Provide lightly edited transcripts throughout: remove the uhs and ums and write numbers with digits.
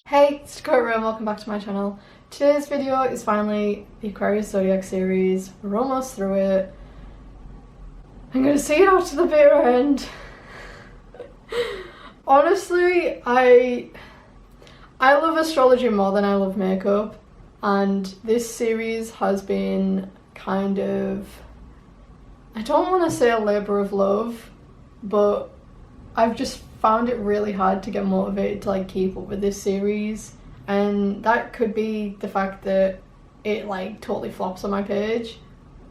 Hey, it's Dakota-Raé and welcome back to my channel. Today's video is finally the Aquarius Zodiac series. We're almost through it. I'm gonna see it out to the bitter end. Honestly, I love astrology more than I love makeup, and this series has been kind of, I don't want to say a labour of love, but I've just found it really hard to get motivated to keep up with this series, and that could be the fact that it totally flops on my page,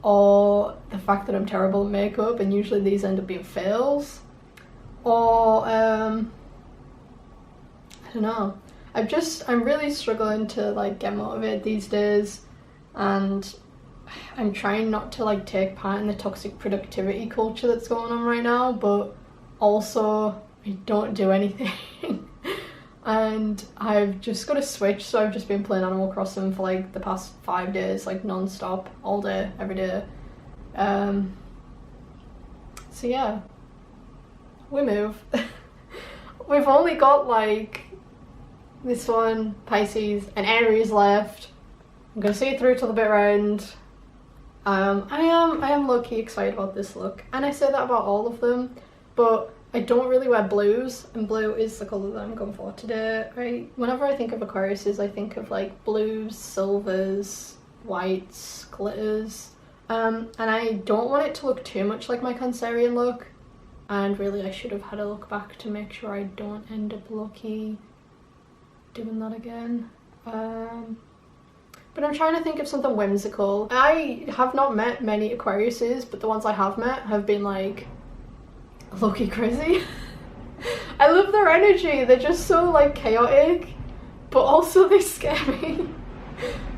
or the fact that I'm terrible at makeup and usually these end up being fails, or I don't know. I'm really struggling to get motivated these days, and I'm trying not to take part in the toxic productivity culture that's going on right now, but also I don't do anything. And I've just got a switch, so I've just been playing Animal Crossing for the past 5 days, non-stop, all day, every day. So yeah, we move. We've only got this one, Pisces and Aries left. I'm gonna see it through till the bitter end. I am low-key excited about this look, and I say that about all of them, but I don't really wear blues, and blue is the colour that I'm going for today, right? Whenever I think of Aquariuses, I think of blues, silvers, whites, glitters, and I don't want it to look too much like my Cancerian look, and really I should have had a look back to make sure I don't end up low-key doing that again. But I'm trying to think of something whimsical. I have not met many Aquariuses, but the ones I have met have been low-key crazy. I love their energy. They're just so chaotic, but also they scare me.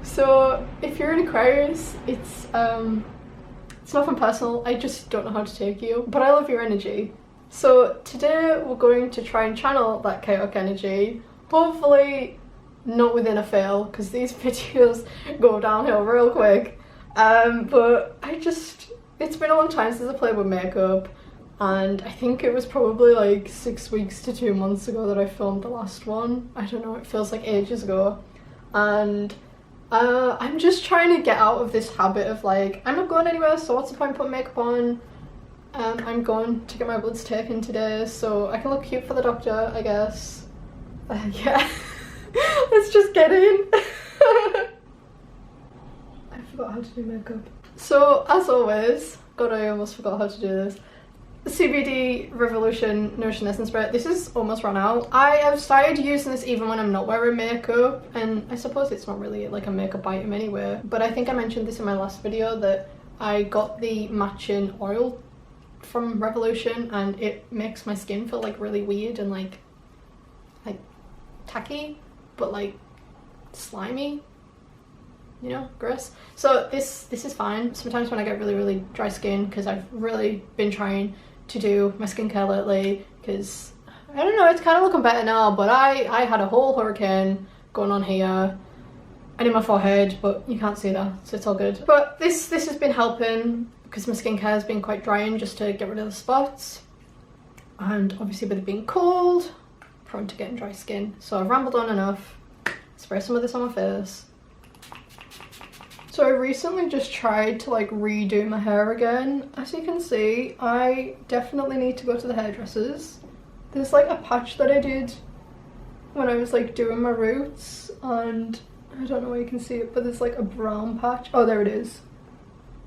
So if you're an Aquarius, it's nothing personal. I just don't know how to take you, but I love your energy. So today we're going to try and channel that chaotic energy. Hopefully not within a fail, because these videos go downhill real quick. But it's been a long time since I played with makeup, and I think it was probably 6 weeks to 2 months ago that I filmed the last one. I don't know, it feels like ages ago. And I'm just trying to get out of this habit of I'm not going anywhere, so what's the point putting makeup on? I'm going to get my bloods taken today, so I can look cute for the doctor, I guess. Yeah. Let's just get in. I forgot how to do makeup. So as always, God, I almost forgot how to do this. CBD Revolution Nourishing Essence Spray. This is almost run out. I have started using this even when I'm not wearing makeup, and I suppose it's not really a makeup item anyway, but I think I mentioned this in my last video that I got the matching oil from Revolution, and it makes my skin feel really weird and like tacky, but slimy, you know, gross. So this is fine. Sometimes when I get really dry skin, because I've really been trying to do my skincare lately, because I don't know, it's kind of looking better now, but I had a whole hurricane going on here and in my forehead, but you can't see that, so it's all good. But this has been helping, because my skincare has been quite drying, just to get rid of the spots, and obviously with it being cold, prone to getting dry skin. So I've rambled on enough. Spray some of this on my face. So I recently just tried to redo my hair again. As you can see, I definitely need to go to the hairdressers. There's a patch that I did when I was doing my roots, and I don't know where you can see it, but there's a brown patch. Oh, there it is.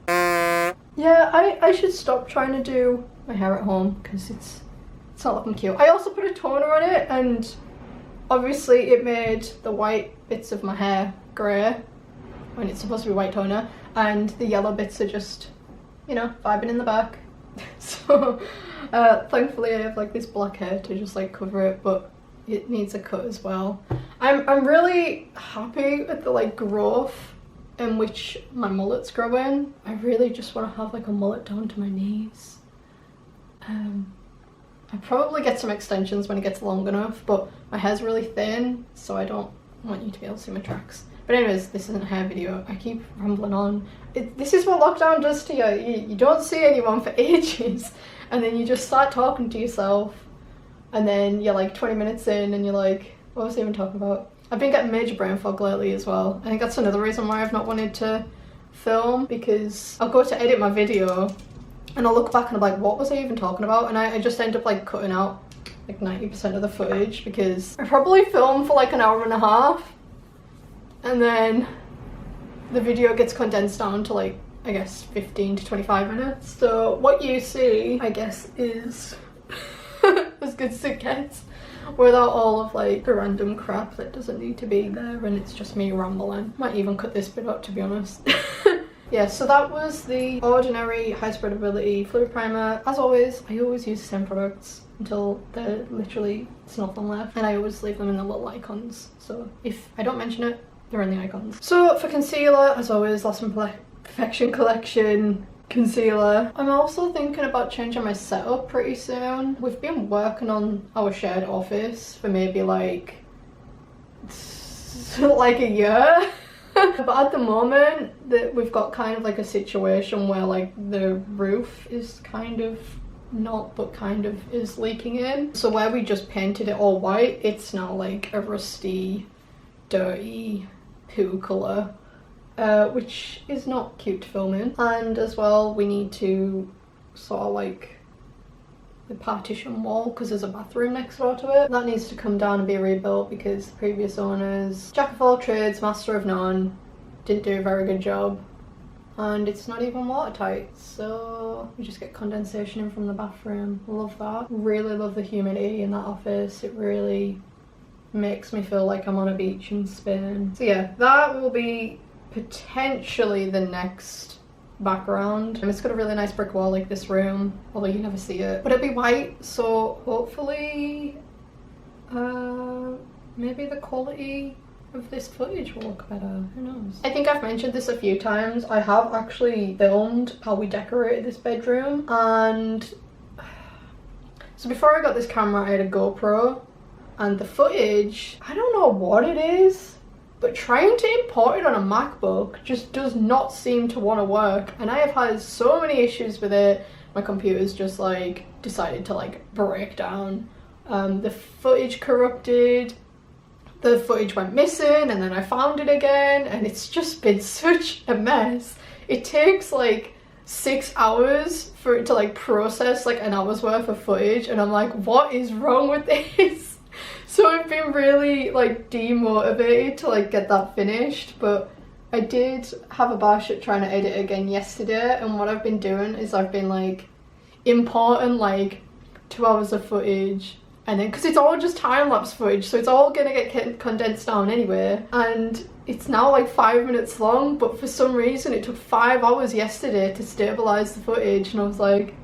Yeah, I should stop trying to do my hair at home, because it's not looking cute. I also put a toner on it, and obviously it made the white bits of my hair grey when it's supposed to be white toner, and the yellow bits are just, you know, vibing in the back. So thankfully I have this black hair to just cover it, but it needs a cut as well. I'm really happy with the growth in which my mullet's growing. I really just want to have a mullet down to my knees. I'll probably get some extensions when it gets long enough, but my hair's really thin, so I don't want you to be able to see my tracks. But anyways, this isn't a hair video. I keep rambling on. This is what lockdown does to you. You don't see anyone for ages, and then you just start talking to yourself, and then you're 20 minutes in and you're what was I even talking about? I've been getting major brain fog lately as well. I think that's another reason why I've not wanted to film, because I'll go to edit my video and I'll look back and I'm like, what was I even talking about? And I just end up like cutting out like 90% of the footage, because I probably filmed for like an hour and a half and then the video gets condensed down to like, I guess 15 to 25 minutes. So what you see, I guess, is as good as it gets, without all of like the random crap that doesn't need to be there, and it's just me rambling. Might even cut this bit out, to be honest. Yeah, so that was the Ordinary High Spreadability Fluid Primer. As always, I always use the same products until there's nothing left, and I always leave them in the little icons, so if I don't mention it, they're in the icons. So for concealer, as always, Lost in Perfection Collection concealer. I'm also thinking about changing my setup pretty soon. We've been working on our shared office for maybe like a year. But at the moment that we've got kind of like a situation where like the roof is kind of not, but kind of is leaking in. So where we just painted it all white, it's now like a rusty, dirty poo colour. Which is not cute to film in. And as well, we need to sort of like the partition wall, because there's a bathroom next door to it. That needs to come down and be rebuilt, because the previous owners, jack of all trades, master of none, didn't do a very good job. And it's not even watertight, so we just get condensation in from the bathroom. Love that. Really love the humidity in that office. It really makes me feel like I'm on a beach in Spain. So yeah, that will be potentially the next background. And it's got a really nice brick wall like this room, although you never see it, but it'll be white, so hopefully maybe the quality of this footage will look better. Who knows? I think I've mentioned this a few times. I have actually filmed how we decorated this bedroom, and so before I got this camera I had a GoPro, and the footage, I don't know what it is, but trying to import it on a MacBook just does not seem to want to work, and I have had so many issues with it. My computer's just like decided to like break down. The footage corrupted, the footage went missing, and then I found it again, and it's just been such a mess. It takes like 6 hours for it to like process like an hour's worth of footage, and I'm like, what is wrong with this? So I've been really like demotivated to like get that finished, but I did have a bash at trying to edit again yesterday, and what I've been doing is I've been like importing like 2 hours of footage, and then because it's all just time-lapse footage, so it's all gonna get condensed down anyway, and it's now like 5 minutes long, but for some reason it took 5 hours yesterday to stabilize the footage, and I was like,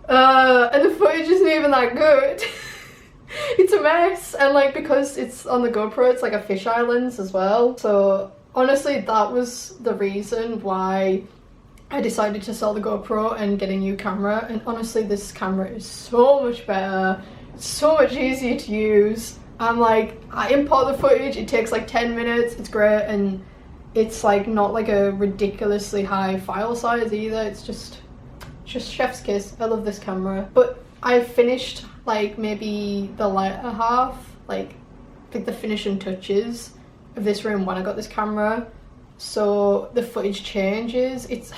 and the footage isn't even that good. It's a mess, and like because it's on the GoPro, it's like a fisheye lens as well, so honestly that was the reason why I decided to sell the GoPro and get a new camera. And honestly, this camera is so much better, it's so much easier to use. I'm like, I import the footage, it takes like 10 minutes, it's great, and it's like not like a ridiculously high file size either. It's just chef's kiss. I love this camera. But I finished like maybe the latter half, like the finishing touches of this room when I got this camera, so the footage changes. It's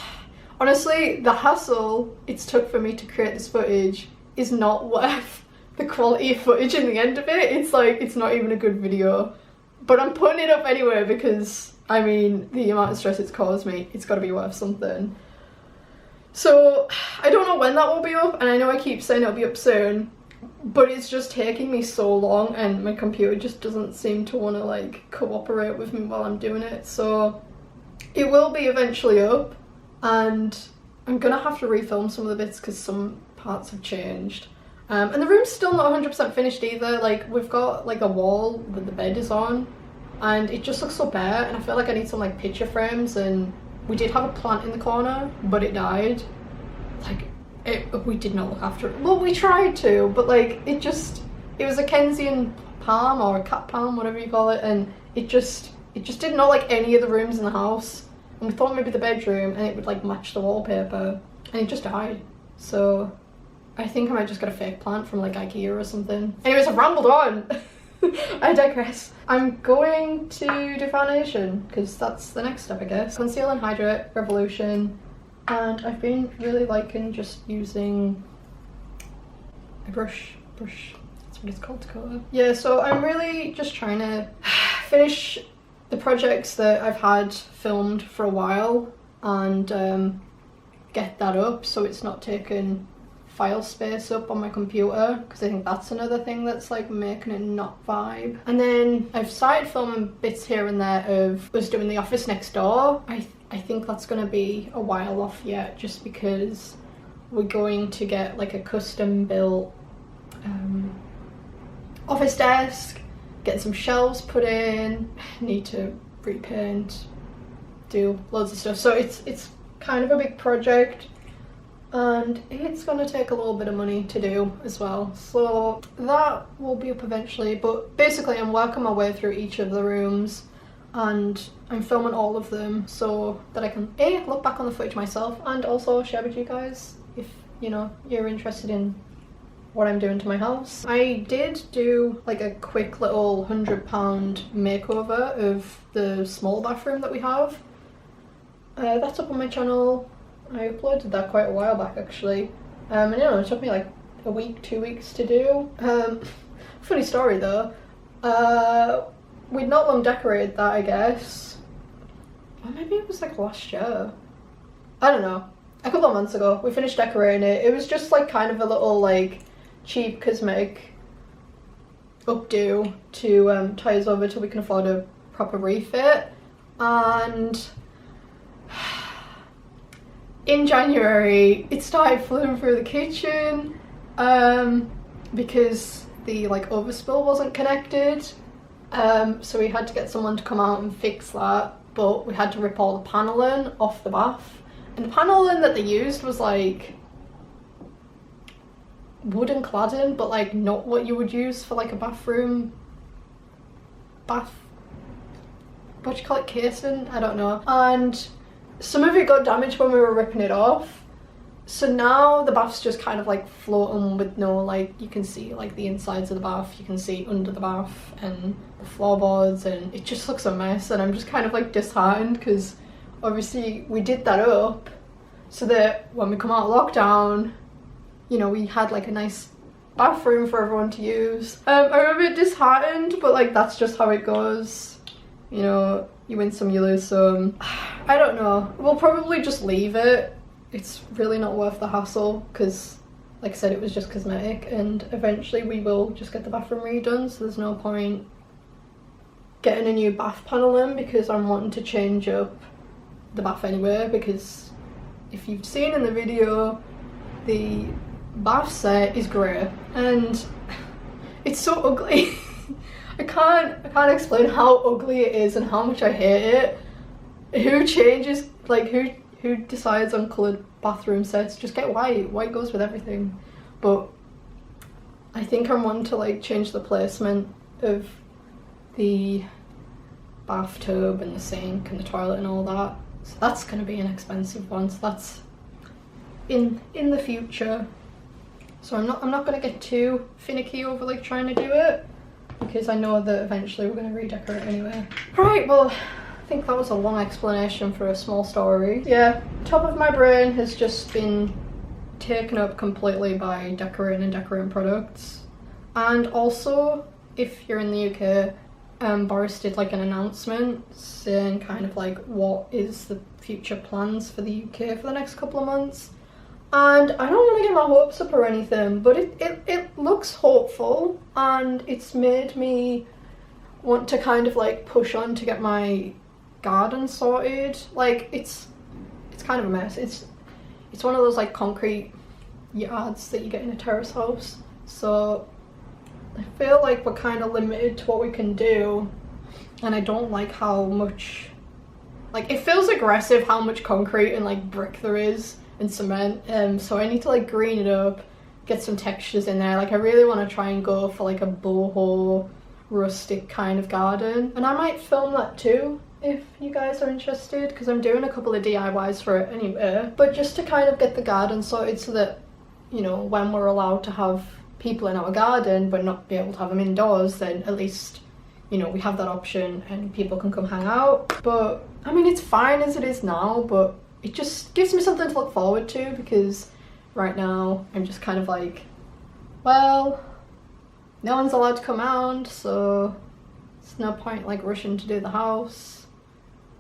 honestly, the hassle it's took for me to create this footage is not worth the quality of footage in the end of it. It's like, it's not even a good video, but I'm putting it up anyway because I mean the amount of stress it's caused me, it's got to be worth something. So I don't know when that will be up, and I know I keep saying it'll be up soon, but it's just taking me so long, and my computer just doesn't seem to want to like cooperate with me while I'm doing it. So it will be eventually up, and I'm gonna have to refilm some of the bits because some parts have changed. And the room's still not 100% finished either. Like, we've got like a wall that the bed is on, and it just looks so bare, and I feel like I need some like picture frames, and we did have a plant in the corner, but it died. Like, we did not look after it. Well, we tried to, but like, it was a Kensian palm or a cat palm, whatever you call it, and it just did not like any of the rooms in the house. And we thought maybe the bedroom, and it would like match the wallpaper, and it just died. So I think I might just get a fake plant from like IKEA or something. Anyways, I've rambled on. I digress. I'm going to do foundation because that's the next step, I guess. Conceal and Hydrate Revolution, and I've been really liking just using a brush. That's what it's called, Dakota. Yeah, so I'm really just trying to finish the projects that I've had filmed for a while and get that up so it's not taking file space up on my computer, because I think that's another thing that's like making it not vibe. And then I've started filming bits here and there of us doing The Office Next Door. I think that's going to be a while off yet, just because we're going to get like a custom built office desk, get some shelves put in, need to repaint, do loads of stuff. So it's kind of a big project, and it's going to take a little bit of money to do as well, so that will be up eventually. But basically I'm working my way through each of the rooms and I'm filming all of them so that I can look back on the footage myself and also share with you guys if, you know, you're interested in what I'm doing to my house. I did do like a quick little £100 makeover of the small bathroom that we have. That's up on my channel. I uploaded that quite a while back actually, and you know, it took me like a week, 2 weeks to do. Funny story though, we'd not long decorated that, I guess, or maybe it was like last year, I don't know, a couple of months ago we finished decorating it. It was just like kind of a little like cheap cosmetic updo to tie us over till we can afford a proper refit. And in January it started flowing through the kitchen because the like overspill wasn't connected, so we had to get someone to come out and fix that. But we had to rip all the paneling off the bath, and the paneling that they used was like wooden cladding, but like not what you would use for like a bathroom what do you call it, casing, I don't know. And some of it got damaged when we were ripping it off, so now the bath's just kind of like floating with no, like, you can see like the insides of the bath, you can see under the bath and the floorboards, and it just looks a mess. And I'm just kind of like disheartened because obviously we did that up so that when we come out of lockdown, you know, we had like a nice bathroom for everyone to use. I'm a bit disheartened, but like that's just how it goes, you know, you win some, you lose some. I don't know, we'll probably just leave it. It's really not worth the hassle because, like I said, it was just cosmetic, and eventually we will just get the bathroom redone, so there's no point getting a new bath panel in because I'm wanting to change up the bath anyway. Because if you've seen in the video, the bath set is grey and it's so ugly. I can't explain how ugly it is and how much I hate it. Who changes, like who decides on coloured bathroom sets? Just get white. White goes with everything. But I think I'm wanting to like change the placement of the bathtub and the sink and the toilet and all that. So that's going to be an expensive one. So that's in the future. So I'm not going to get too finicky over like trying to do it, because I know that eventually we're going to redecorate anyway. Right, well, I think that was a long explanation for a small story. Yeah, top of my brain has just been taken up completely by decorating products. And also, if you're in the UK, Boris did like an announcement saying kind of like what is the future plans for the UK for the next couple of months. And I don't want to get my hopes up or anything, but it looks hopeful, and it's made me want to kind of like push on to get my garden sorted. Like it's kind of a mess. It's one of those like concrete yards that you get in a terrace house, so I feel like we're kind of limited to what we can do, and I don't like how much, like, it feels aggressive how much concrete and like brick there is and cement, so I need to like green it up, get some textures in there. Like I really want to try and go for like a boho rustic kind of garden, and I might film that too if you guys are interested, because I'm doing a couple of DIYs for it anyway. But just to kind of get the garden sorted so that, you know, when we're allowed to have people in our garden but not be able to have them indoors, then at least, you know, we have that option and people can come hang out. But I mean, it's fine as it is now, but it just gives me something to look forward to, because right now I'm just kind of like, well, no one's allowed to come out, so it's no point like rushing to do the house,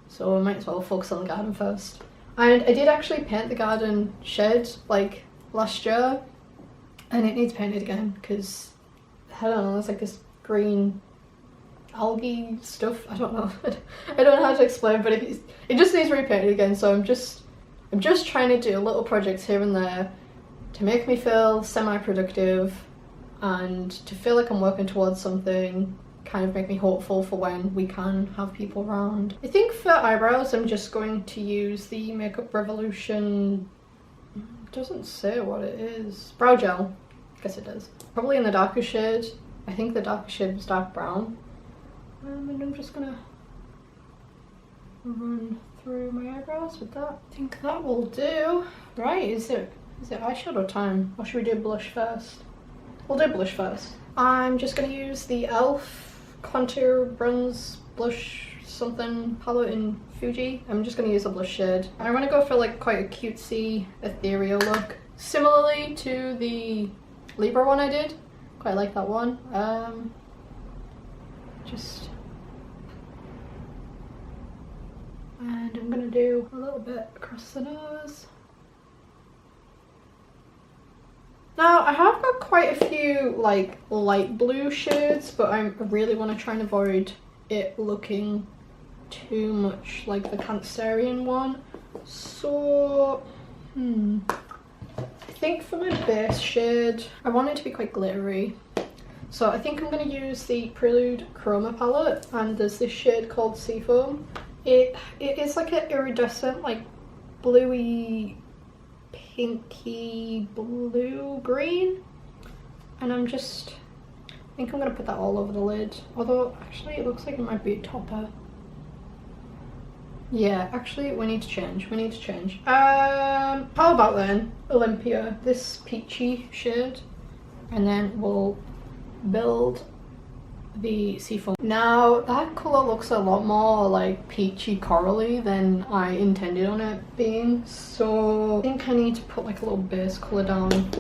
so I might as well focus on the garden first. And I did actually paint the garden shed like last year, and it needs painted again because I don't know, there's like this green algae stuff, I don't know. I don't know how to explain, but it just needs repainted again. So I'm just trying to do little projects here and there to make me feel semi-productive and to feel like I'm working towards something, kind of make me hopeful for when we can have people around. I think for eyebrows I'm just going to use the Makeup Revolution, it doesn't say what it is, brow gel, I guess it does. Probably in the darker shade, I think the darker shade was dark brown. And I'm just gonna run through my eyebrows with that. I think that will do. Right, is it eyeshadow time? Or should we do blush first? We'll do blush first. I'm just gonna use the e.l.f. Contour Bronze Blush something palette in Fuji. I'm just gonna use a blush shade. I wanna go for like quite a cutesy, ethereal look. Similarly to the Libra one I did. Quite like that one. And I'm gonna do a little bit across the nose. Now I have got quite a few like light blue shades, but I really want to try and avoid it looking too much like the Cancerian one. So I think for my base shade I want it to be quite glittery. So I think I'm going to use the Prelude Chroma palette, and there's this shade called Seafoam. It is like an iridescent, like bluey, pinky blue green, and I think I'm going to put that all over the lid, although actually it looks like it might be a topper. Yeah, actually we need to change. How about then Olympia, this peachy shade, and then we'll build the Seafoam. Now that colour looks a lot more like peachy corally than I intended on it being, so I think I need to put like a little base colour down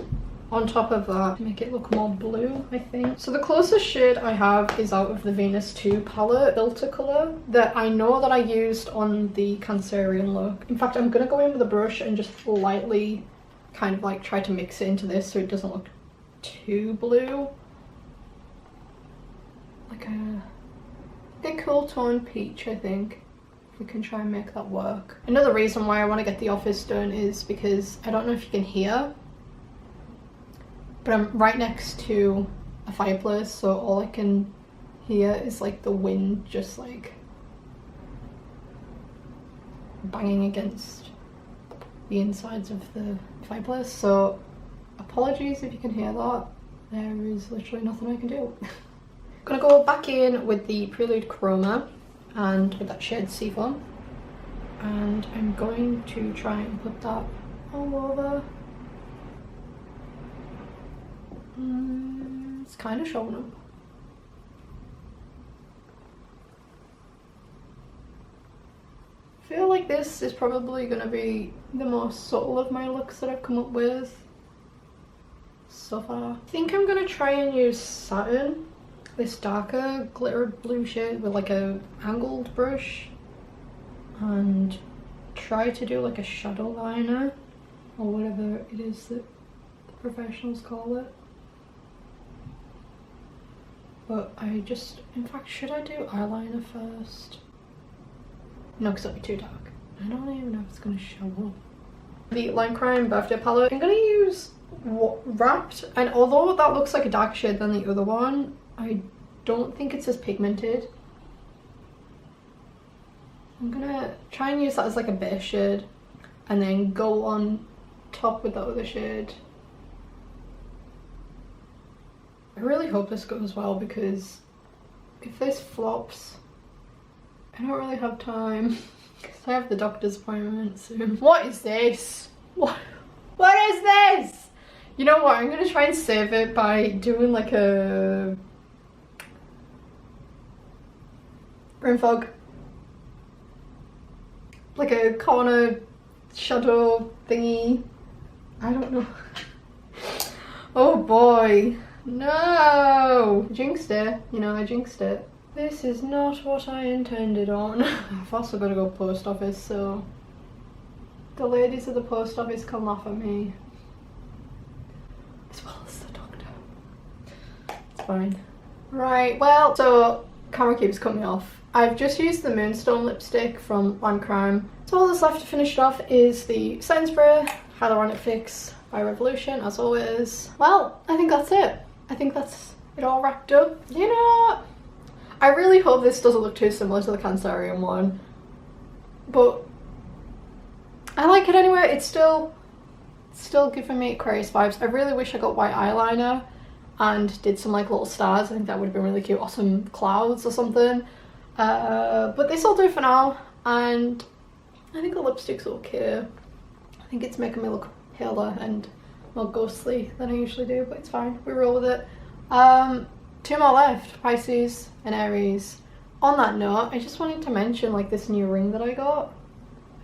on top of that to make it look more blue, I think. So the closest shade I have is out of the Venus 2 palette, filter colour, that I know that I used on the Cancerian look. In fact, I'm gonna go in with a brush and just lightly kind of like try to mix it into this so it doesn't look too blue. Like a cool tone peach, I think. If we can try and make that work. Another reason why I want to get the office done is because I don't know if you can hear, but I'm right next to a fireplace, so all I can hear is like the wind just like banging against the insides of the fireplace. So apologies if you can hear that. There is literally nothing I can do. Gonna go back in with the Prelude Chroma and with that shade Seafoam, and I'm going to try and put that all over. It's kind of showing up. I feel like this is probably gonna be the most subtle of my looks that I've come up with so far. I think I'm gonna try and use Saturn, this darker glitter blue shade, with like a angled brush, and try to do like a shadow liner or whatever it is that the professionals call it. But in fact, should I do eyeliner first? No, because it'll be too dark. I don't even know if it's going to show up. The Limecrime Birthday Palette, I'm going to use Wrapped, and although that looks like a darker shade than the other one, I don't think it's as pigmented. I'm gonna try and use that as like a base shade and then go on top with that other shade. I really hope this goes well, because if this flops, I don't really have time because I have the doctor's appointment soon. What is this? What is this? You know what, I'm gonna try and save it by doing like a brain fog, like a corner shadow thingy. I don't know. Oh boy, no! I jinxed it, you know, I jinxed it. This is not what I intended on. I've also got to go post office, so the ladies at the post office can laugh at me. As well as the doctor. It's fine. Right, well, so camera keeps cutting me off. I've just used the Moonstone lipstick from Limecrime. So all that's left to finish it off is the setting spray, Hyaluronic Fix by Revolution, as always. Well, I think that's it. I think that's it all wrapped up. You know, I really hope this doesn't look too similar to the Cancerian one, but I like it anyway. It's still giving me Aquarius vibes. I really wish I got white eyeliner and did some like little stars. I think that would have been really cute, or some clouds or something. But this will do for now, and I think the lipstick's okay. I think it's making me look paler and more ghostly than I usually do, but it's fine. We roll with it. 2 more left, Pisces and Aries. On that note, I just wanted to mention like this new ring that I got.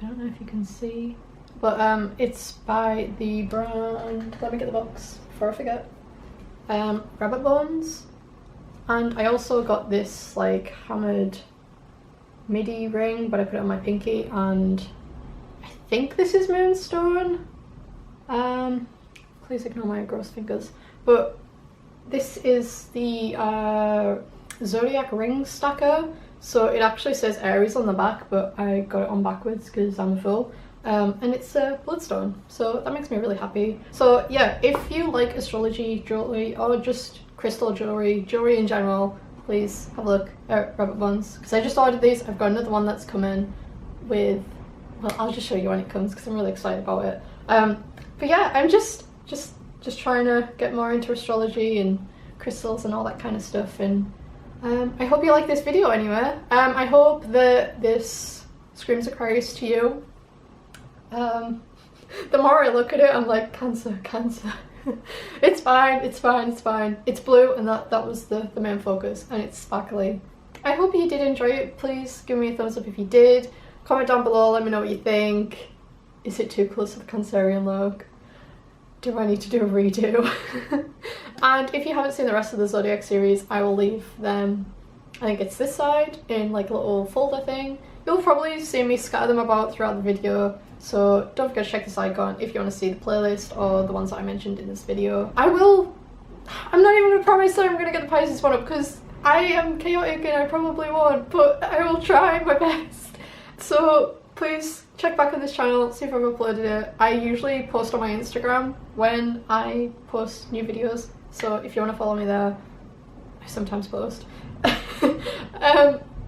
I don't know if you can see, but it's by the brand, let me get the box before I forget, Rabbit Bones. And I also got this like hammered midi ring, but I put it on my pinky, and I think this is Moonstone. Please ignore my gross fingers, but this is the Zodiac ring stacker. So it actually says Aries on the back, but I got it on backwards because I'm a fool. And it's a bloodstone, so that makes me really happy. So yeah, if you like astrology jewelry or just crystal jewelry in general, please have a look at Rabbit Bones, because I just ordered these. I've got another one that's coming with, well, I'll just show you when it comes because I'm really excited about it. But yeah, I'm just trying to get more into astrology and crystals and all that kind of stuff, and I hope you like this video anyway. I hope that this screams Aquarius to you. The more I look at it, I'm like, Cancer. It's fine, it's fine, it's fine. It's blue, and that was the main focus, and it's sparkly. I hope you did enjoy it. Please give me a thumbs up if you did. Comment down below, let me know what you think. Is it too close to the Cancerian look? Do I need to do a redo? And if you haven't seen the rest of the Zodiac series, I will leave them, I think it's this side, in like a little folder thing. You'll probably see me scatter them about throughout the video, so don't forget to check this icon if you want to see the playlist or the ones that I mentioned in this video. I'm not even gonna promise that I'm gonna get the Pisces one up because I am chaotic and I probably won't, but I will try my best. So please check back on this channel, see if I've uploaded it. I usually post on my Instagram when I post new videos, so if you want to follow me there, I sometimes post.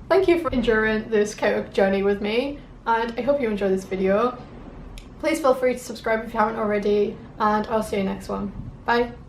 Thank you for enduring this chaotic journey with me, and I hope you enjoyed this video. Please feel free to subscribe if you haven't already, and I'll see you next one. Bye!